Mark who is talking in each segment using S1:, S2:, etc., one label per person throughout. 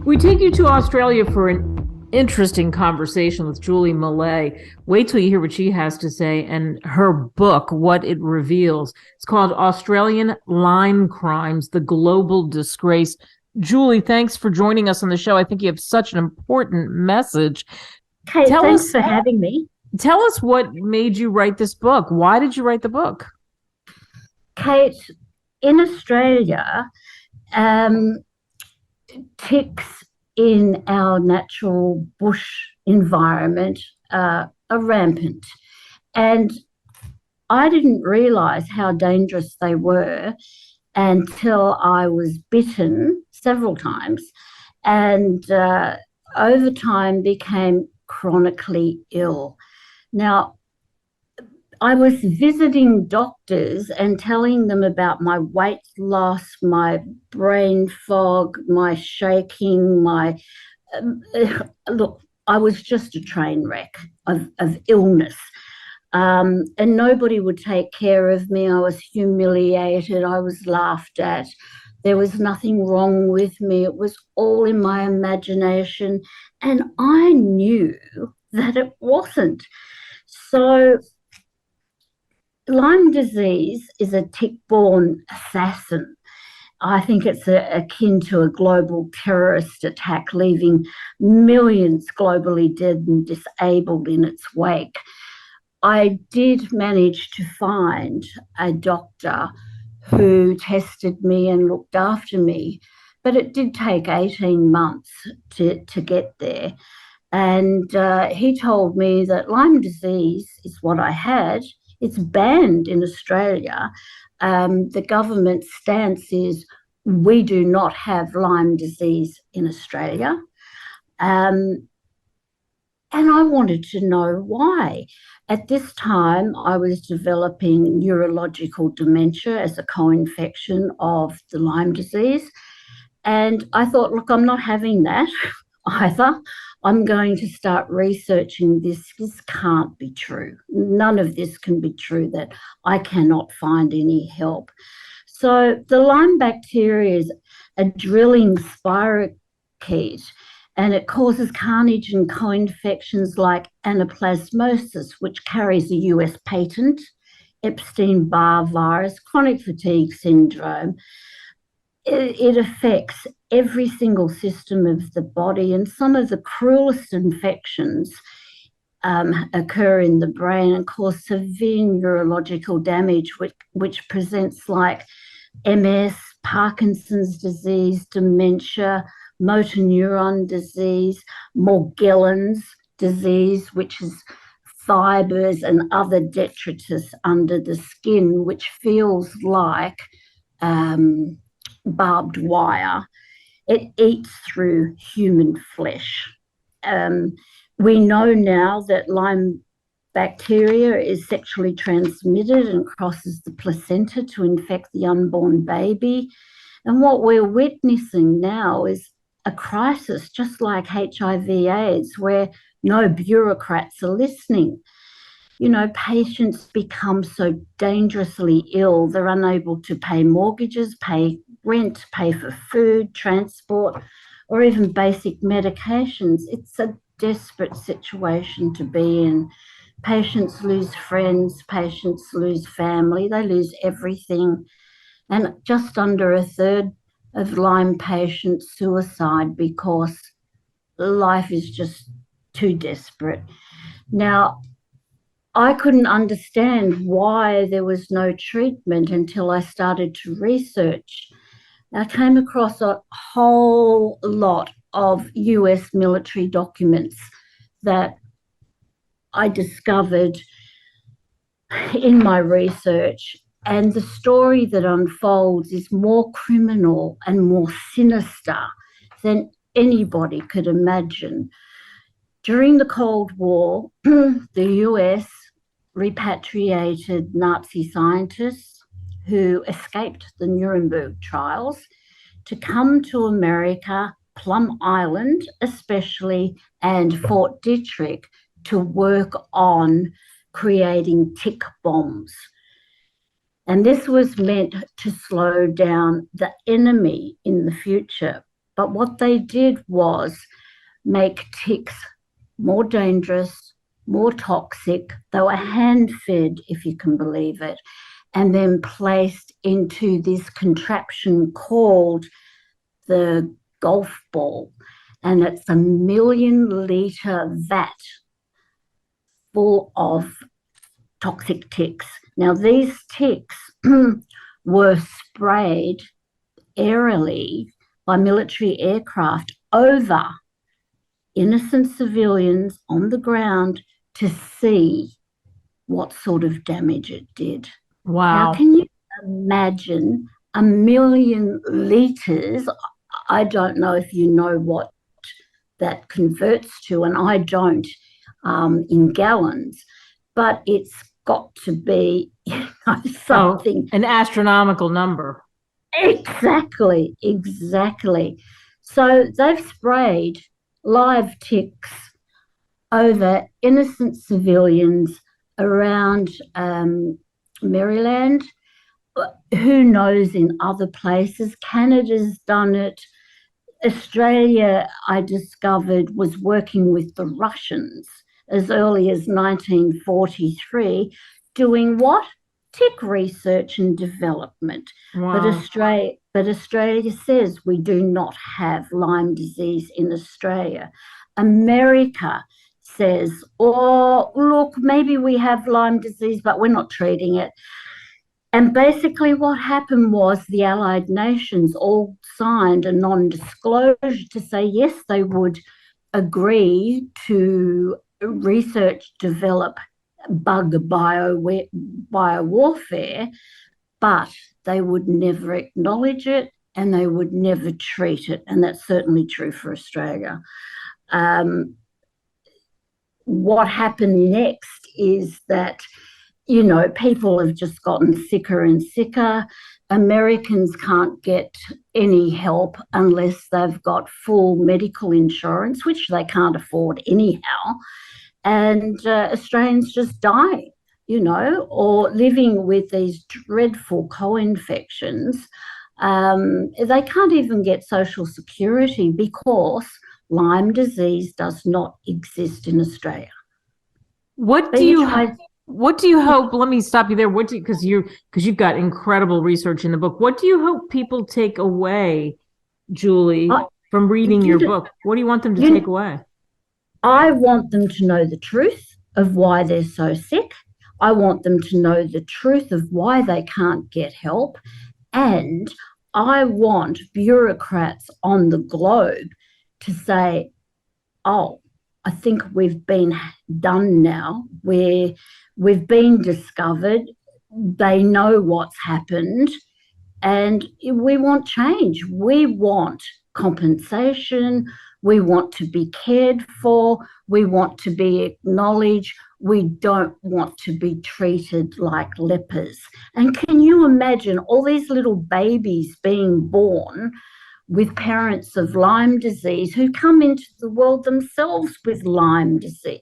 S1: We take you to Australia for an interesting conversation with Julie Mellae. Wait till you hear what she has to say and her book, what it reveals. It's called Australian Lyme Crimes, the Global Disgrace. Julie, thanks for joining us on the show. I think you have such an important message.
S2: Kate, thanks for having me.
S1: Tell us what made you write this book. Why did you write the book?
S2: Kate, in Australia, ticks in our natural bush environment are rampant. And I didn't realise how dangerous they were until I was bitten several times and over time became chronically ill. Now, I was visiting doctors and telling them about my weight loss, my brain fog, my shaking, look, I was just a train wreck of illness. And nobody would take care of me. I was humiliated. I was laughed at. There was nothing wrong with me. It was all in my imagination. And I knew that it wasn't. So Lyme disease is a tick-borne assassin. I think it's akin to a global terrorist attack, leaving millions globally dead and disabled in its wake. I did manage to find a doctor who tested me and looked after me, but it did take 18 months to get there. And he told me that Lyme disease is what I had. It's banned in Australia. The government stance is we do not have Lyme disease in Australia. And I wanted to know why. At this time, I was developing neurological dementia as a co-infection of the Lyme disease. And I thought, look, I'm not having that either. I'm going to start researching this. This can't be true. None of this can be true, that I cannot find any help. So the Lyme bacteria is a drilling spirochete, and it causes carnage and co-infections like anaplasmosis, which carries a US patent, Epstein-Barr virus, chronic fatigue syndrome. It affects every single system of the body, and some of the cruelest infections occur in the brain and cause severe neurological damage, which presents like MS, Parkinson's disease, dementia, motor neuron disease, Morgellons disease, which is fibers and other detritus under the skin, which feels like barbed wire. It eats through human flesh. We know now that Lyme bacteria is sexually transmitted and crosses the placenta to infect the unborn baby. And what we're witnessing now is a crisis, just like HIV AIDS, where no bureaucrats are listening. You know, patients become so dangerously ill, they're unable to pay mortgages, pay rent, pay for food, transport, or even basic medications. It's a desperate situation to be in. Patients lose friends, patients lose family, they lose everything. And just under a third of Lyme patients suicide because life is just too desperate. Now, I couldn't understand why there was no treatment until I started to research. I came across a whole lot of US military documents that I discovered in my research, and the story that unfolds is more criminal and more sinister than anybody could imagine. During the Cold War, the US repatriated Nazi scientists who escaped the Nuremberg trials to come to America, Plum Island especially, and Fort Detrick, to work on creating tick bombs. And this was meant to slow down the enemy in the future. But what they did was make ticks more dangerous, more toxic. They were hand-fed, if you can believe it, and then placed into this contraption called the golf ball. And it's a 1,000,000-litre vat full of toxic ticks. Now, these ticks were sprayed aerially by military aircraft over innocent civilians on the ground to see what sort of damage it did.
S1: Wow.
S2: Now, can you imagine 1,000,000 litres? I don't know if you know what that converts to, and I don't, in gallons, but it's got to be something.
S1: An astronomical number.
S2: Exactly. So they've sprayed live ticks over innocent civilians around Maryland. Who knows in other places? Canada's done it. Australia, I discovered, was working with the Russians as early as 1943, doing what? Tick research and development.
S1: Wow.
S2: But Australia says we do not have Lyme disease in Australia. America says, oh, look, maybe we have Lyme disease, but we're not treating it. And basically what happened was the Allied nations all signed a non-disclosure to say, yes, they would agree to research, develop bug biowarfare, but they would never acknowledge it and they would never treat it. And that's certainly true for Australia. What happened next is that, you know, people have just gotten sicker and sicker. Americans can't get any help unless they've got full medical insurance, which they can't afford anyhow. And Australians just die, you know, or living with these dreadful co-infections. They can't even get Social Security because Lyme disease does not exist in Australia.
S1: What do you hope? Let me stop you there. Because you've got incredible research in the book. What do you hope people take away, Julie, from reading your book? What do you want them to take away?
S2: I want them to know the truth of why they're so sick. I want them to know the truth of why they can't get help. And I want bureaucrats on the globe to say, oh, I think we've been done now. We've been discovered. They know what's happened. And we want change. We want compensation. We want to be cared for. We want to be acknowledged. We don't want to be treated like lepers. And can you imagine all these little babies being born with parents of Lyme disease who come into the world themselves with Lyme disease?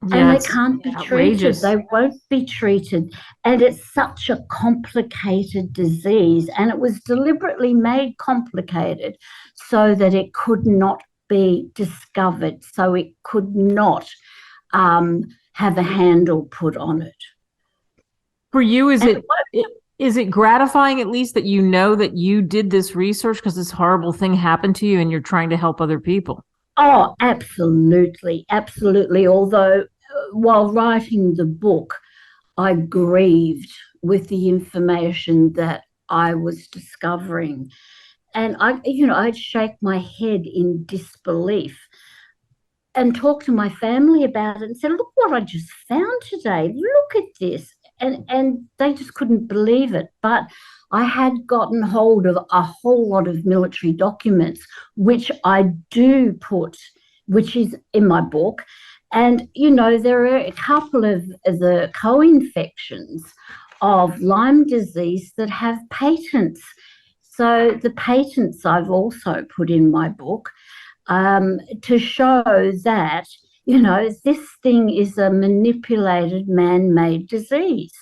S2: And they can't be treated. They won't be treated. And it's such a complicated disease. And it was deliberately made complicated so that it could not be discovered, so it could not have a handle put on it.
S1: For you, is it gratifying at least that you know that you did this research because this horrible thing happened to you and you're trying to help other people?
S2: Oh, absolutely. Absolutely. Although while writing the book, I grieved with the information that I was discovering. And I'd shake my head in disbelief and talk to my family about it and say, look what I just found today. Look at this. And they just couldn't believe it. But I had gotten hold of a whole lot of military documents, which I do put, which is in my book. And, you know, there are a couple of the co-infections of Lyme disease that have patents. So the patents I've also put in my book to show that This thing is a manipulated, man-made disease.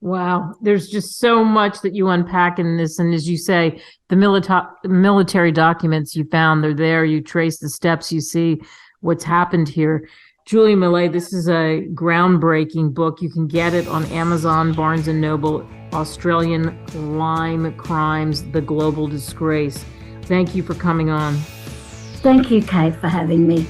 S1: Wow. There's just so much that you unpack in this. And as you say, the military documents you found, they're there. You trace the steps, you see what's happened here. Julie Mellae, this is a groundbreaking book. You can get it on Amazon, Barnes & Noble, Australian Lyme Crimes, The Global Disgrace. Thank you for coming on.
S2: Thank you, Kate, for having me.